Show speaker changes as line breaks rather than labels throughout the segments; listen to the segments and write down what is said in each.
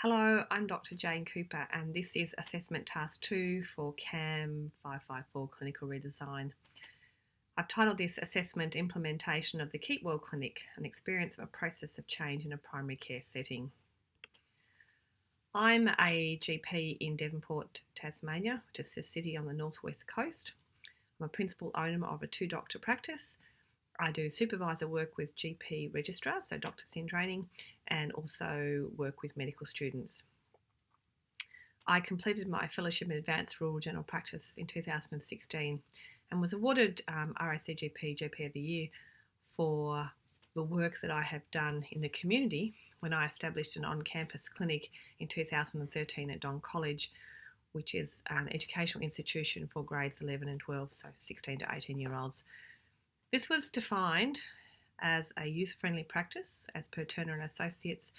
Hello, I'm Dr. Jane Cooper, and this is Assessment Task 2 for CAM 554 Clinical Redesign. I've titled this Assessment Implementation of the Keep Well Clinic, an experience of a process of change in a primary care setting. I'm a GP in Devonport, Tasmania, which is a city on the northwest coast. I'm a principal owner of a 2-doctor practice. I do supervisor work with GP registrars, so doctors in training, and also work with medical students. I completed my fellowship in advanced rural general practice in 2016 and was awarded RACGP GP of the Year for the work that I have done in the community when I established an on-campus clinic in 2013 at Don College, which is an educational institution for grades 11 and 12, so 16 to 18-year-olds. This was defined as a youth-friendly practice as per Turner and Associates,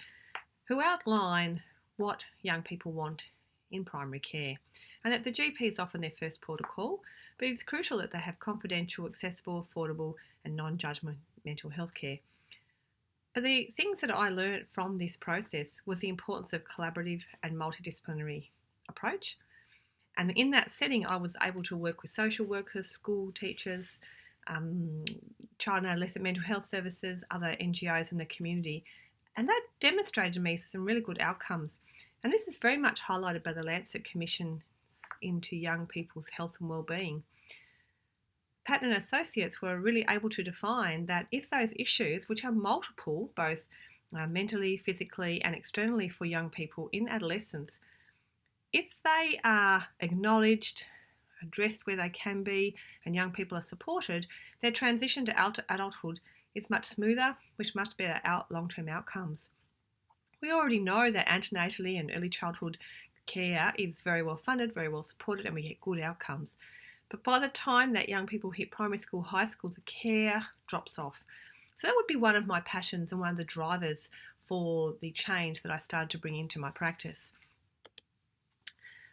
who outline what young people want in primary care, and that the GP is often their first port of call, but it's crucial that they have confidential, accessible, affordable and non-judgmental health care. But the things that I learned from this process was the importance of collaborative and multidisciplinary approach. And in that setting, I was able to work with social workers, school teachers, child and adolescent mental health services, other NGOs in the community. And that demonstrated to me some really good outcomes. And this is very much highlighted by the Lancet Commission into young people's health and wellbeing. Patton and Associates were really able to define that if those issues, which are multiple, both mentally, physically and externally for young people in adolescence, if they are acknowledged, addressed where they can be, and young people are supported, their transition to adulthood is much smoother, with much better long-term outcomes. We already know that antenatally and early childhood care is very well funded, very well supported, and we get good outcomes. But by the time that young people hit primary school, high school, the care drops off. So that would be one of my passions and one of the drivers for the change that I started to bring into my practice.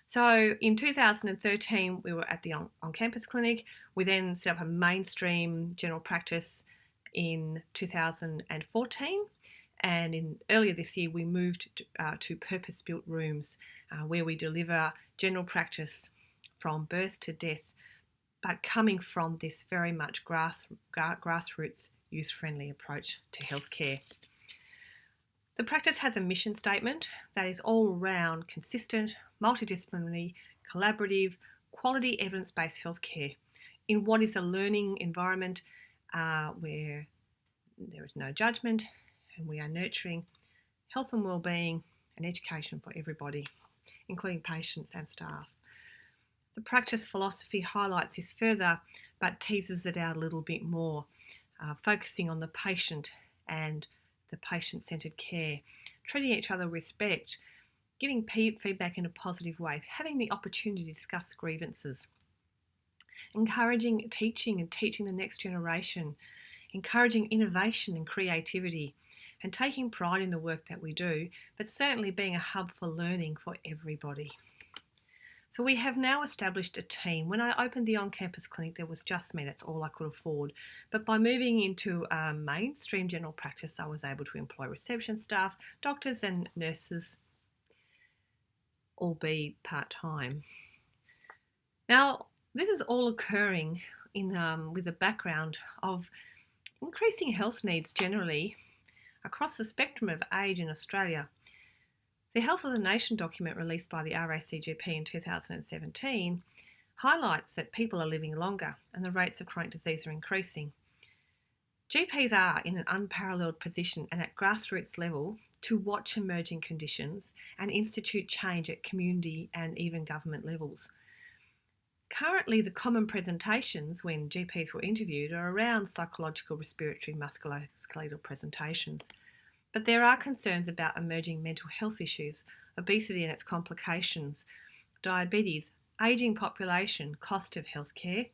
So in 2013, we were at the on-campus clinic. We then set up a mainstream general practice in 2014. And earlier this year, we moved to purpose-built rooms where we deliver general practice from birth to death, but coming from this very much grassroots, youth-friendly approach to healthcare. The practice has a mission statement that is all around consistent, multidisciplinary, collaborative, quality evidence-based healthcare in what is a learning environment where there is no judgment, and we are nurturing health and wellbeing and education for everybody, including patients and staff. The practice philosophy highlights this further, but teases it out a little bit more, focusing on the patient and the patient-centred care, treating each other with respect, giving feedback in a positive way, having the opportunity to discuss grievances, encouraging teaching and teaching the next generation, encouraging innovation and creativity, and taking pride in the work that we do, but certainly being a hub for learning for everybody. So we have now established a team. When I opened the on-campus clinic, there was just me. That's all I could afford. But by moving into mainstream general practice, I was able to employ reception staff, doctors and nurses, albeit part-time. Now, this is all occurring with the background of increasing health needs generally across the spectrum of age in Australia. The Health of the Nation document released by the RACGP in 2017 highlights that people are living longer and the rates of chronic disease are increasing. GPs are in an unparalleled position and at grassroots level to watch emerging conditions and institute change at community and even government levels. Currently, the common presentations when GPs were interviewed are around psychological, respiratory, musculoskeletal presentations. But there are concerns about emerging mental health issues, obesity and its complications, diabetes, ageing population, cost of healthcare,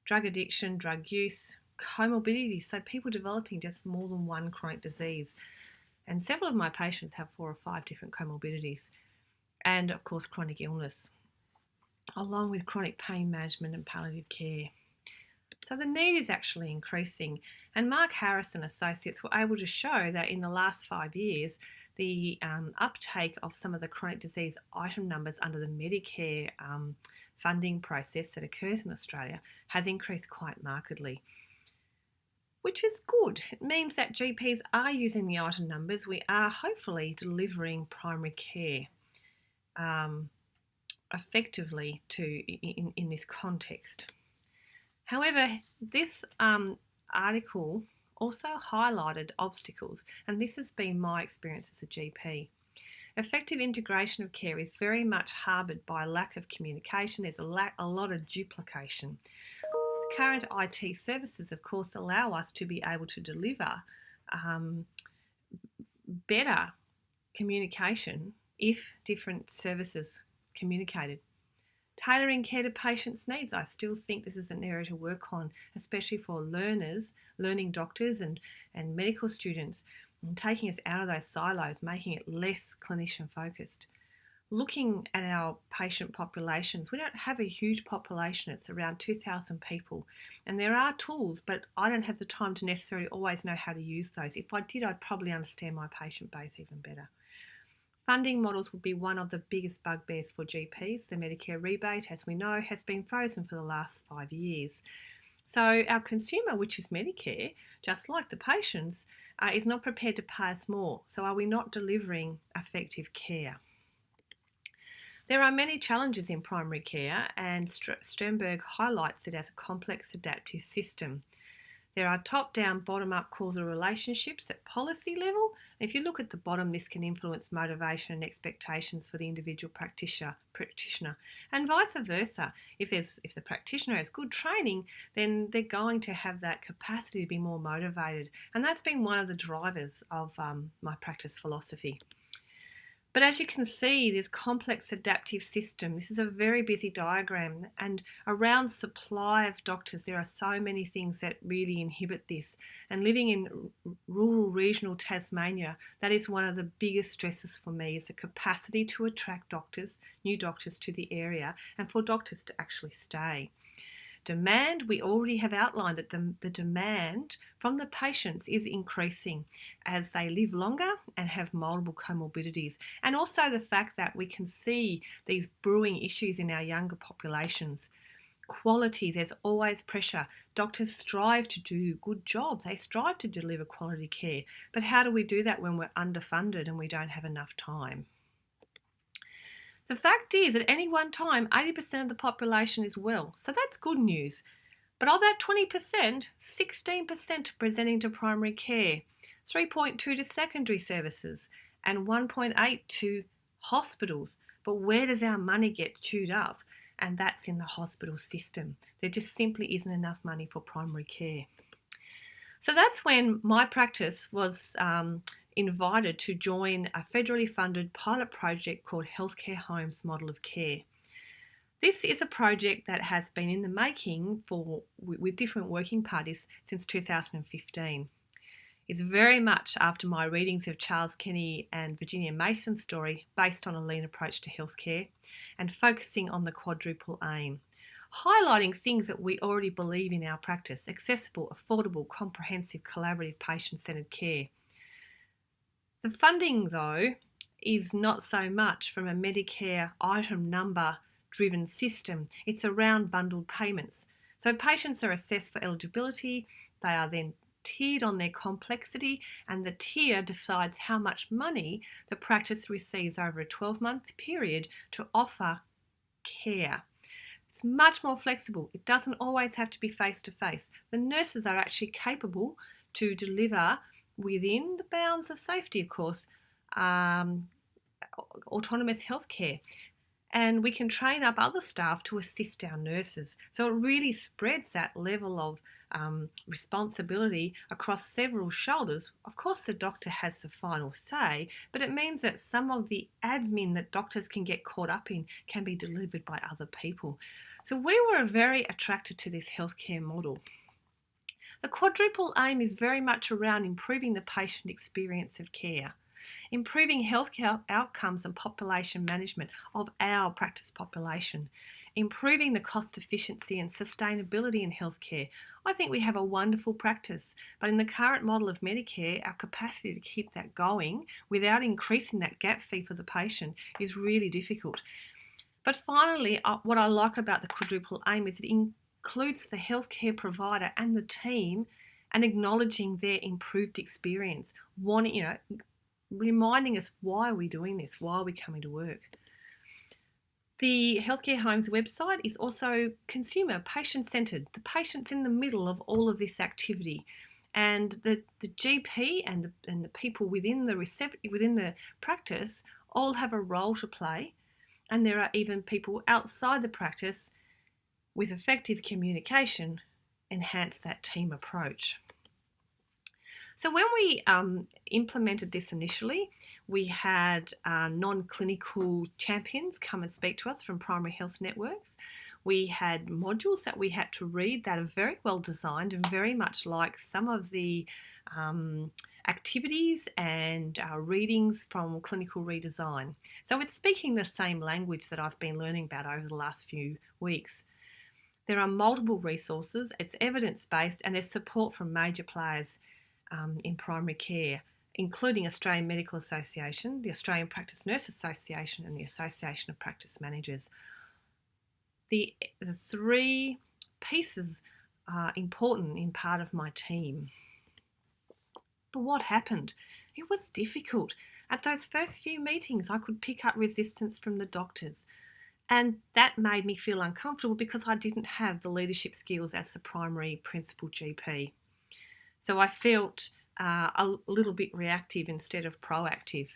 drug addiction, drug use, comorbidities, so people developing just more than one chronic disease. And several of my patients have 4 or 5 different comorbidities, and of course chronic illness, along with chronic pain management and palliative care. So the need is actually increasing, and Mark Harris and Associates were able to show that in the last 5 years the uptake of some of the chronic disease item numbers under the Medicare funding process that occurs in Australia has increased quite markedly, which is good. It means that GPs are using the item numbers. We are hopefully delivering primary care effectively in this context. However, this article also highlighted obstacles, and this has been my experience as a GP. Effective integration of care is very much harboured by a lack of communication. There's a lot of duplication. Current IT services, of course, allow us to be able to deliver better communication if different services communicated. Tailoring care to patients' needs. I still think this is an area to work on, especially for learning doctors and medical students, and taking us out of those silos, making it less clinician focused. Looking at our patient populations, we don't have a huge population. It's around 2,000 people, and there are tools, but I don't have the time to necessarily always know how to use those. If I did, I'd probably understand my patient base even better. Funding models would be one of the biggest bugbears for GPs. The Medicare rebate, as we know, has been frozen for the last 5 years. So our consumer, which is Medicare, just like the patients, is not prepared to pay us more. So are we not delivering effective care? There are many challenges in primary care, and Sternberg highlights it as a complex adaptive system. There are top-down, bottom-up causal relationships at policy level. If you look at the bottom, this can influence motivation and expectations for the individual practitioner, and vice versa. If the practitioner has good training, then they're going to have that capacity to be more motivated, and that's been one of the drivers of my practice philosophy. But as you can see, this complex adaptive system, this is a very busy diagram, and around supply of doctors, there are so many things that really inhibit this. And living in rural, regional Tasmania, that is one of the biggest stresses for me, is the capacity to attract doctors, new doctors to the area, and for doctors to actually stay. Demand, we already have outlined that the demand from the patients is increasing as they live longer and have multiple comorbidities. And also the fact that we can see these brewing issues in our younger populations. Quality, there's always pressure. Doctors strive to do good jobs. They strive to deliver quality care. But how do we do that when we're underfunded and we don't have enough time? The fact is, at any one time, 80% of the population is well, so that's good news. But of that 20%, 16% are presenting to primary care, 3.2 to secondary services, and 1.8 to hospitals. But where does our money get chewed up? And that's in the hospital system. There just simply isn't enough money for primary care. So that's when my practice was invited to join a federally funded pilot project called Healthcare Homes Model of Care. This is a project that has been in the making with different working parties since 2015. It's very much after my readings of Charles Kenny and Virginia Mason's story, based on a lean approach to healthcare and focusing on the quadruple aim, highlighting things that we already believe in our practice: accessible, affordable, comprehensive, collaborative, patient-centred care. The funding, though, is not so much from a Medicare item number driven system. It's around bundled payments. So patients are assessed for eligibility. They are then tiered on their complexity, and the tier decides how much money the practice receives over a 12-month period to offer care. It's much more flexible. It doesn't always have to be face-to-face. The nurses are actually capable to deliver within the bounds of safety, of course, autonomous healthcare. And we can train up other staff to assist our nurses. So it really spreads that level of responsibility across several shoulders. Of course, the doctor has the final say, but it means that some of the admin that doctors can get caught up in can be delivered by other people. So we were very attracted to this healthcare model. The quadruple aim is very much around improving the patient experience of care, improving healthcare outcomes and population management of our practice population, improving the cost efficiency and sustainability in healthcare. I think we have a wonderful practice, but in the current model of Medicare, our capacity to keep that going without increasing that gap fee for the patient is really difficult. But finally, what I like about the quadruple aim is it includes the healthcare provider and the team and acknowledging their improved experience, reminding us why are we doing this, why are we coming to work. The Healthcare Homes website is also consumer, patient-centred. The patient's in the middle of all of this activity, and the GP and the people within the practice all have a role to play, and there are even people outside the practice with effective communication enhance that team approach. So when we implemented this initially, we had non-clinical champions come and speak to us from primary health networks. We had modules that we had to read that are very well designed and very much like some of the activities and readings from Clinical Redesign. So it's speaking the same language that I've been learning about over the last few weeks. There are multiple resources, it's evidence-based, and there's support from major players in primary care, including Australian Medical Association, the Australian Practice Nurse Association, and the Association of Practice Managers. The three pieces are important in part of my team. But what happened? It was difficult. At those first few meetings, I could pick up resistance from the doctors, and that made me feel uncomfortable because I didn't have the leadership skills as the primary principal GP. So I felt a little bit reactive instead of proactive.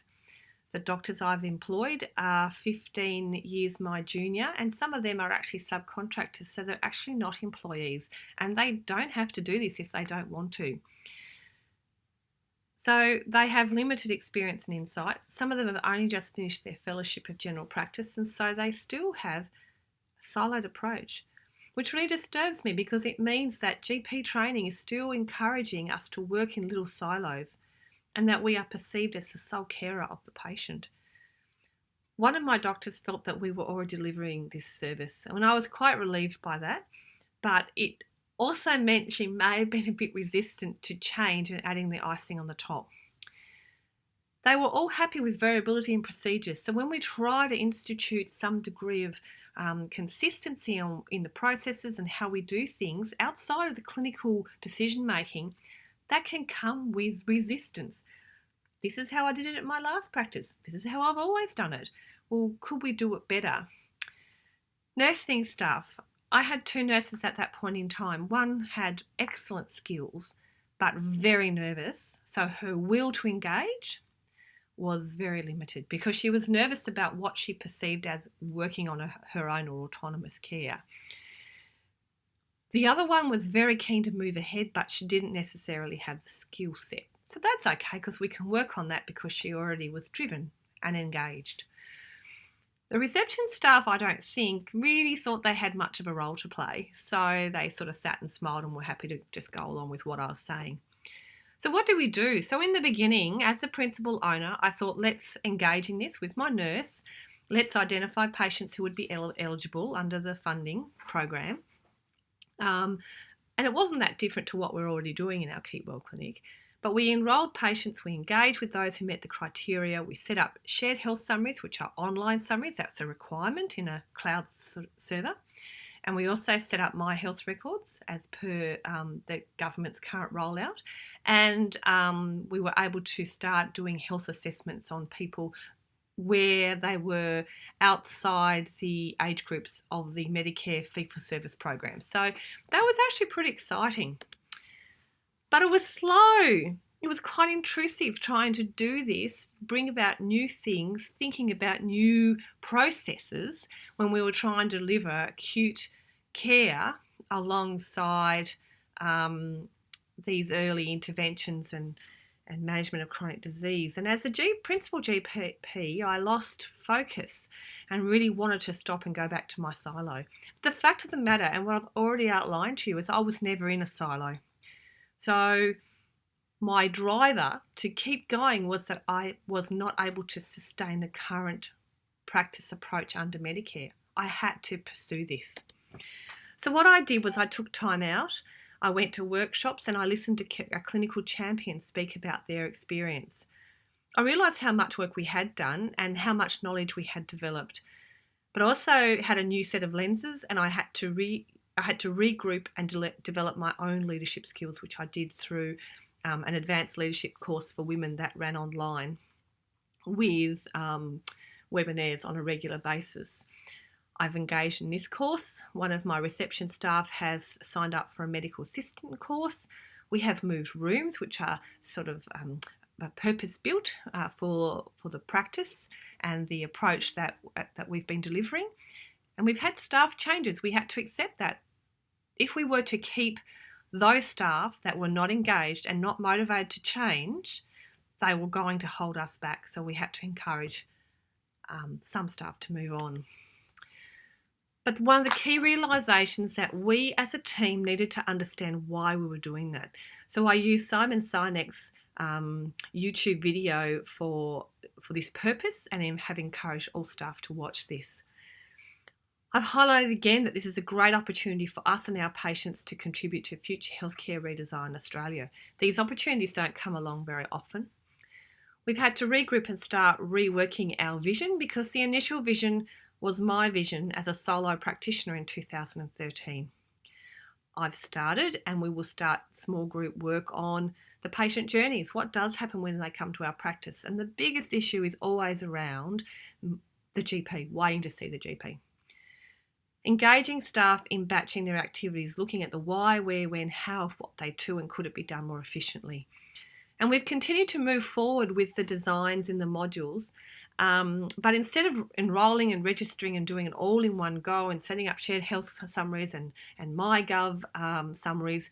The doctors I've employed are 15 years my junior, and some of them are actually subcontractors, so they're actually not employees, and they don't have to do this if they don't want to. So they have limited experience and insight. Some of them have only just finished their Fellowship of General Practice, and so they still have a siloed approach, which really disturbs me because it means that GP training is still encouraging us to work in little silos and that we are perceived as the sole carer of the patient. One of my doctors felt that we were already delivering this service, and I was quite relieved by that, but it also meant she may have been a bit resistant to change and adding the icing on the top. They were all happy with variability in procedures, so when we try to institute some degree of consistency in the processes and how we do things outside of the clinical decision making, that can come with resistance. This is how I did it at my last practice. This is how I've always done it. Well, could we do it better? Nursing staff. I had two nurses at that point in time. One had excellent skills, but very nervous. So her will to engage was very limited because she was nervous about what she perceived as working on her own or autonomous care. The other one was very keen to move ahead, but she didn't necessarily have the skill set. So that's okay because we can work on that because she already was driven and engaged. The reception staff, I don't think, really thought they had much of a role to play. So they sort of sat and smiled and were happy to just go along with what I was saying. So what do we do? So in the beginning, as the principal owner, I thought, let's engage in this with my nurse. Let's identify patients who would be eligible under the funding program. And it wasn't that different to what we're already doing in our Keep Well clinic. But we enrolled patients, we engaged with those who met the criteria, we set up shared health summaries, which are online summaries, that's a requirement in a cloud server. And we also set up My Health Records as per the government's current rollout. And we were able to start doing health assessments on people where they were outside the age groups of the Medicare fee-for-service program. So that was actually pretty exciting. But it was slow. It was quite intrusive trying to do this, bring about new things, thinking about new processes when we were trying to deliver acute care alongside these early interventions and management of chronic disease. And as a principal GP, I lost focus and really wanted to stop and go back to my silo. The fact of the matter, and what I've already outlined to you, is I was never in a silo. So my driver to keep going was that I was not able to sustain the current practice approach under Medicare. I had to pursue this. So what I did was I took time out. I went to workshops and I listened to a clinical champion speak about their experience. I realised how much work we had done and how much knowledge we had developed, but I also had a new set of lenses, and I had to regroup and develop my own leadership skills, which I did through an advanced leadership course for women that ran online with webinars on a regular basis. I've engaged in this course. One of my reception staff has signed up for a medical assistant course. We have moved rooms, which are sort of purpose-built for the practice and the approach that we've been delivering. And we've had staff changes. We had to accept that. If we were to keep those staff that were not engaged and not motivated to change, they were going to hold us back. So we had to encourage some staff to move on. But one of the key realisations that we as a team needed to understand why we were doing that. So I used Simon Sinek's YouTube video for this purpose, and have encouraged all staff to watch this. I've highlighted again that this is a great opportunity for us and our patients to contribute to future healthcare redesign in Australia. These opportunities don't come along very often. We've had to regroup and start reworking our vision, because the initial vision was my vision as a solo practitioner in 2013. I've started, and we will start small group work on the patient journeys. What does happen when they come to our practice? And the biggest issue is always around the GP, waiting to see the GP. Engaging staff in batching their activities, looking at the why, where, when, how of what they do, and could it be done more efficiently. And we've continued to move forward with the designs in the modules, but instead of enrolling and registering and doing it all in one go and setting up shared health summaries and MyGov summaries,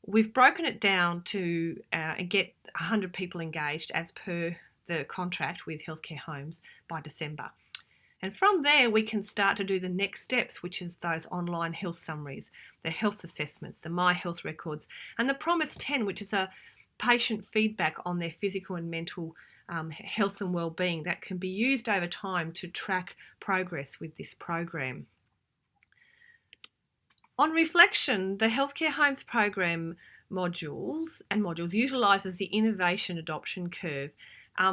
we've broken it down to get 100 people engaged as per the contract with Healthcare Homes by December. And from there, we can start to do the next steps, which is those online health summaries, the health assessments, the My Health records, and the Promise 10, which is a patient feedback on their physical and mental health and well-being that can be used over time to track progress with this program. On reflection, the Healthcare Homes program modules utilises the innovation adoption curve.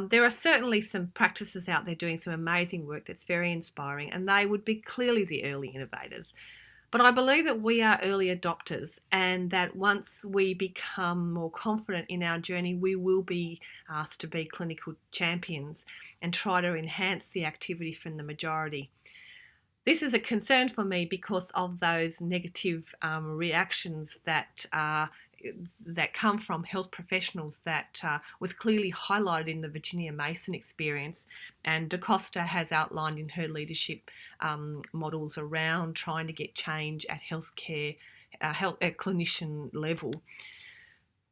There are certainly some practices out there doing some amazing work that's very inspiring, and they would be clearly the early innovators. But I believe that we are early adopters, and that once we become more confident in our journey, we will be asked to be clinical champions and try to enhance the activity from the majority. This is a concern for me because of those negative reactions that come from health professionals that was clearly highlighted in the Virginia Mason experience, and DaCosta has outlined in her leadership models around trying to get change at healthcare at clinician level.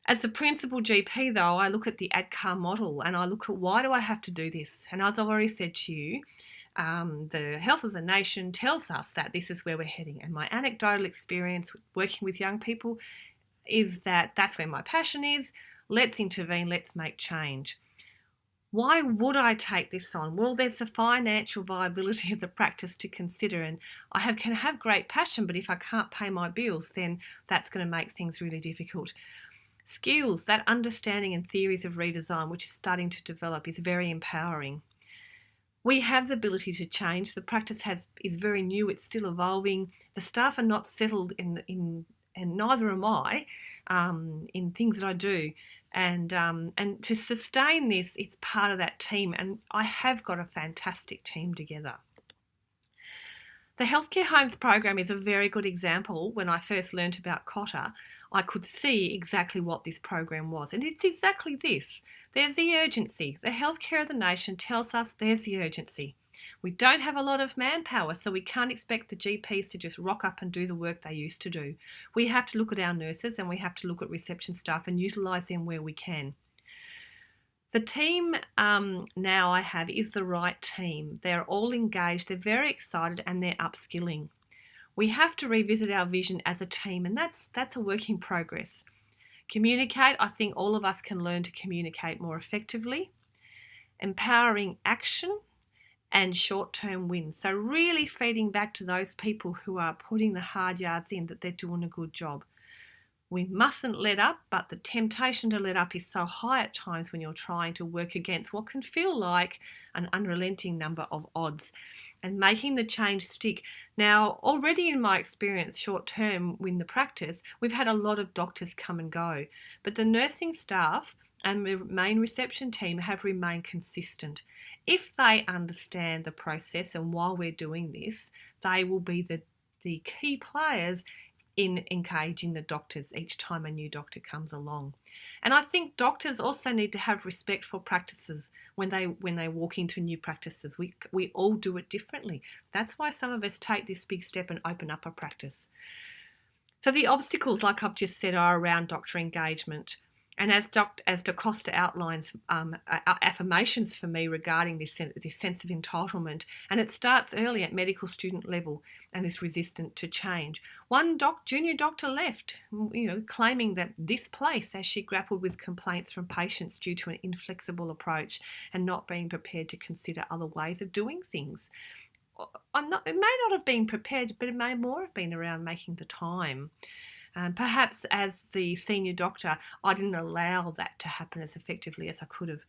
As the principal GP, though, I look at the ADCAR model and I look at why do I have to do this? And as I've already said to you, the health of the nation tells us that this is where we're heading. And my anecdotal experience working with young people is that that's where my passion is. Let's intervene, let's make change. Why would I take this on? Well, there's the financial viability of the practice to consider, and can have great passion, but if I can't pay my bills, then that's going to make things really difficult. Skills, that understanding and theories of redesign, which is starting to develop, is very empowering. We have the ability to change. The practice is very new, it's still evolving. The staff are not settled in and neither am I, in things that I do. And to sustain this, it's part of that team. And I have got a fantastic team together. The Healthcare Homes program is a very good example. When I first learnt about Cotter, I could see exactly what this program was. And it's exactly this. There's the urgency. The healthcare of the nation tells us there's the urgency. We don't have a lot of manpower, so we can't expect the GPs to just rock up and do the work they used to do. We have to look at our nurses and we have to look at reception staff and utilise them where we can. The team now I have is the right team. They're all engaged, they're very excited, and they're upskilling. We have to revisit our vision as a team, and that's a work in progress. Communicate, I think all of us can learn to communicate more effectively. Empowering action and short-term wins. So really feeding back to those people who are putting the hard yards in that they're doing a good job. We mustn't let up, but the temptation to let up is so high at times when you're trying to work against what can feel like an unrelenting number of odds, and making the change stick. Now, already in my experience, short term in the practice, we've had a lot of doctors come and go, but the nursing staff and the main reception team have remained consistent. If they understand the process and while we're doing this, they will be the key players in engaging the doctors each time a new doctor comes along. And I think doctors also need to have respect for practices when they walk into new practices. We all do it differently. That's why some of us take this big step and open up a practice. So the obstacles, like I've just said, are around doctor engagement. And as DaCosta outlines, affirmations for me regarding this sense of entitlement, and it starts early at medical student level and is resistant to change. One junior doctor left, claiming that this place, as she grappled with complaints from patients due to an inflexible approach and not being prepared to consider other ways of doing things. It may not have been prepared, but it may more have been around making the time. Perhaps as the senior doctor, I didn't allow that to happen as effectively as I could have.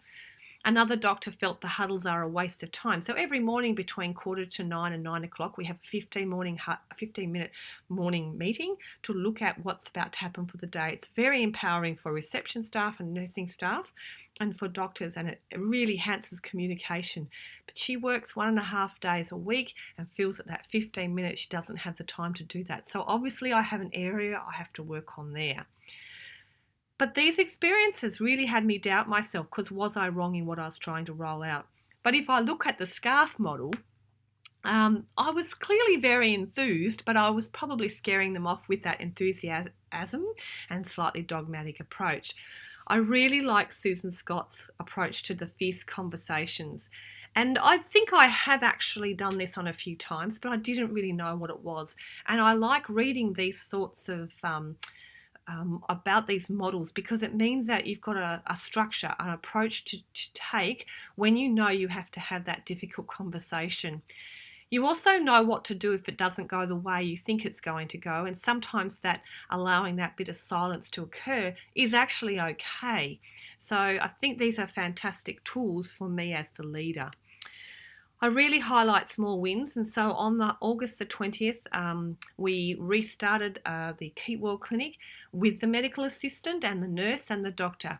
Another doctor felt the huddles are a waste of time. So every morning between 8:45 and 9 o'clock, we have a 15-minute morning meeting to look at what's about to happen for the day. It's very empowering for reception staff and nursing staff and for doctors, and it really enhances communication. But she works 1.5 days a week and feels that 15 minutes she doesn't have the time to do that. So obviously I have an area I have to work on there. But these experiences really had me doubt myself, because was I wrong in what I was trying to roll out? But if I look at the SCARF model, I was clearly very enthused, but I was probably scaring them off with that enthusiasm and slightly dogmatic approach. I really like Susan Scott's approach to the fierce conversations. And I think I have actually done this on a few times, but I didn't really know what it was. And I like reading these sorts of about these models, because it means that you've got a structure, an approach to take when you know you have to have that difficult conversation. You also know what to do if it doesn't go the way you think it's going to go, and sometimes that allowing that bit of silence to occur is actually okay. So I think these are fantastic tools for me as the leader. I really highlight small wins, and so on August the 20th, we restarted the Keep Well Clinic with the medical assistant and the nurse and the doctor.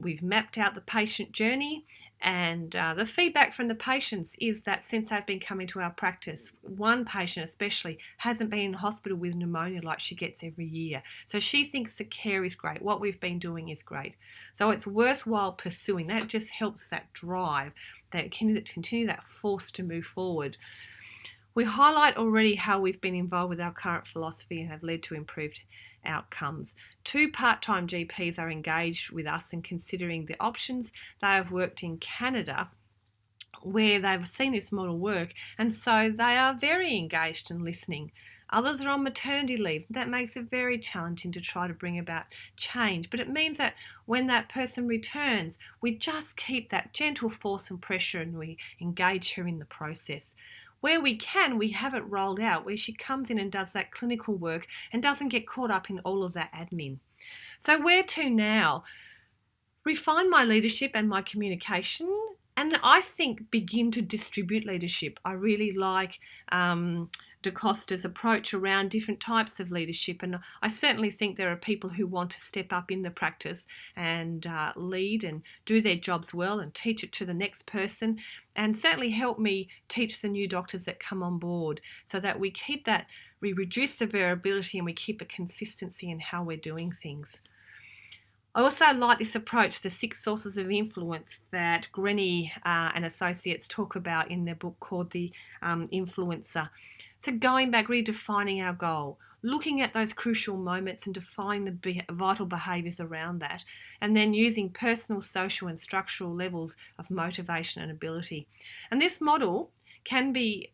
We've mapped out the patient journey, and the feedback from the patients is that since they've been coming to our practice, one patient especially hasn't been in hospital with pneumonia like she gets every year. So she thinks the care is great. What we've been doing is great. So it's worthwhile pursuing. That just helps that drive, that continue that force to move forward. We highlight already how we've been involved with our current philosophy and have led to improved outcomes. 2 part-time GPs are engaged with us in considering the options. They have worked in Canada where they've seen this model work, and so they are very engaged and listening. Others are on maternity leave. That makes it very challenging to try to bring about change, but it means that when that person returns, we just keep that gentle force and pressure and we engage her in the process. Where we can, we have it rolled out where she comes in and does that clinical work and doesn't get caught up in all of that admin. So where to now? Refine my leadership and my communication, and I think begin to distribute leadership. I really like DaCosta's approach around different types of leadership, and I certainly think there are people who want to step up in the practice and lead and do their jobs well and teach it to the next person, and certainly help me teach the new doctors that come on board, so that we reduce the variability and we keep a consistency in how we're doing things. I also like this approach, the 6 sources of influence that Grenny and Associates talk about in their book called The Influencer. So going back, redefining our goal, looking at those crucial moments and defining the vital behaviours around that, and then using personal, social and structural levels of motivation and ability. And this model can be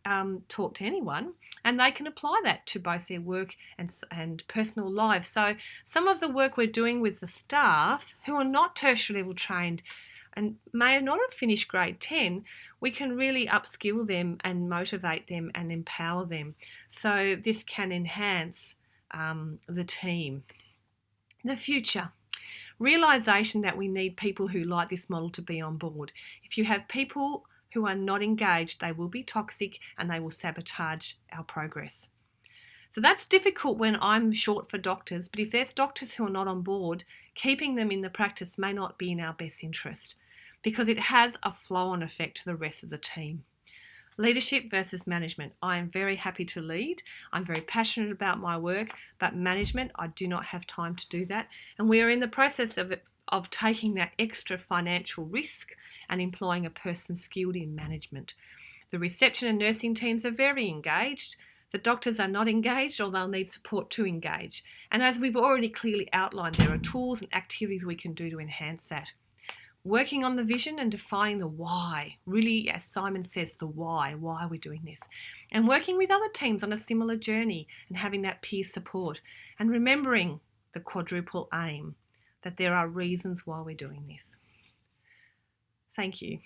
taught to anyone, and they can apply that to both their work and personal lives. So some of the work we're doing with the staff who are not tertiary level trained and may not have finished grade 10, we can really upskill them and motivate them and empower them. So this can enhance the team. The future. Realisation that we need people who like this model to be on board. If you have people who are not engaged, they will be toxic and they will sabotage our progress. So that's difficult when I'm short for doctors, but if there's doctors who are not on board, keeping them in the practice may not be in our best interest because it has a flow-on effect to the rest of the team. Leadership versus management. I am very happy to lead. I'm very passionate about my work, but management, I do not have time to do that. And we are in the process of taking that extra financial risk and employing a person skilled in management. The reception and nursing teams are very engaged. The doctors are not engaged, or they'll need support to engage. And as we've already clearly outlined, there are tools and activities we can do to enhance that. Working on the vision and defining the why, really, as Simon says, the why we're doing this. And working with other teams on a similar journey and having that peer support. And remembering the quadruple aim, that there are reasons why we're doing this. Thank you.